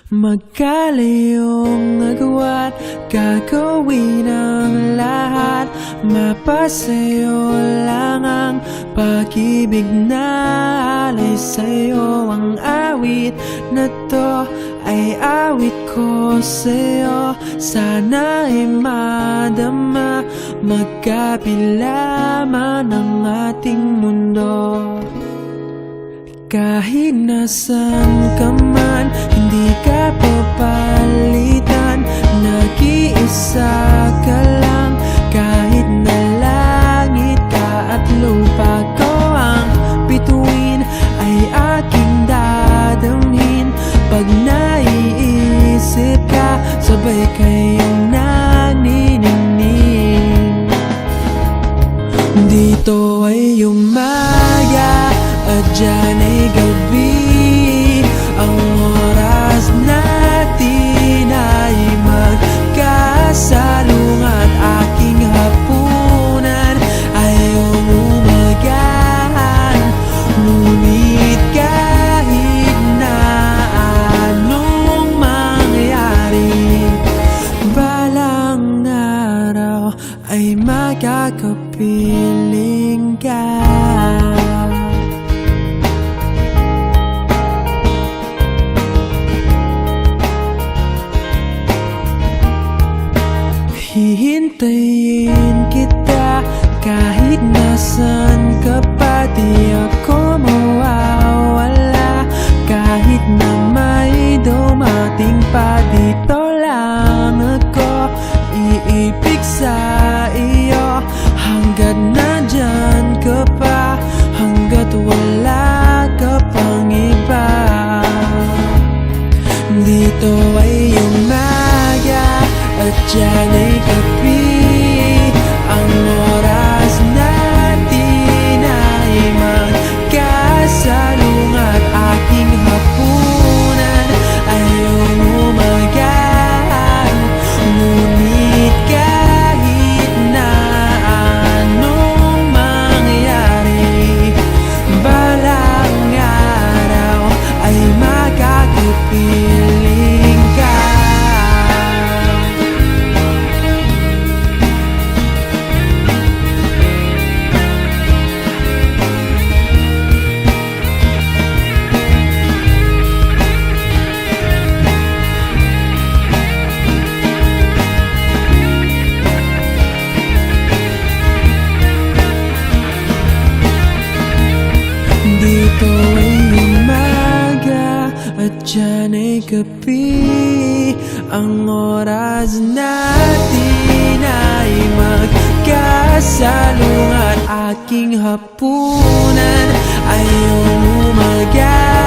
Magkalayong agwat, gagawin ang lahat. Mapasayo lang ang pag-ibig na alay sa'yo. Ang awit na to ay awit ko sa'yo. Sana ay madama, magkapila man ang ating mundo. Kahit nasan ka man, hindi ka papalitan. Nag-iisa ka lang, kahit na langit ka at lupa ko ang bituin, ay aking dadamhin. Pag naiisip ka, sabay kayong naniningning. Dito ay umaga at dyan ay gabi. Ang oras natin ay magkasalungat. Aking hapunan ay umagahan. Ngunit kahit na anong mangyari, balang araw ay magkakapiling ka. Hihintayin kita kahit nasan ka pa. Di ako mawawala kahit na may dumating pa. Dito lang ako iibig sa iyo hanggat nandyan ka pa, hanggat wala ka pang iba. Dito ay umaga at dyan ay gabi. Ang oras natin ay magkasalungat. Aking hapunan ay umagahan. Ngunit kahit na anong mangyari, balang araw ay magkakapiling ka. Dito ay umaga at dyan ay gabi. Ang oras natin ay magkasalungat. Aking hapunan ay umagahan.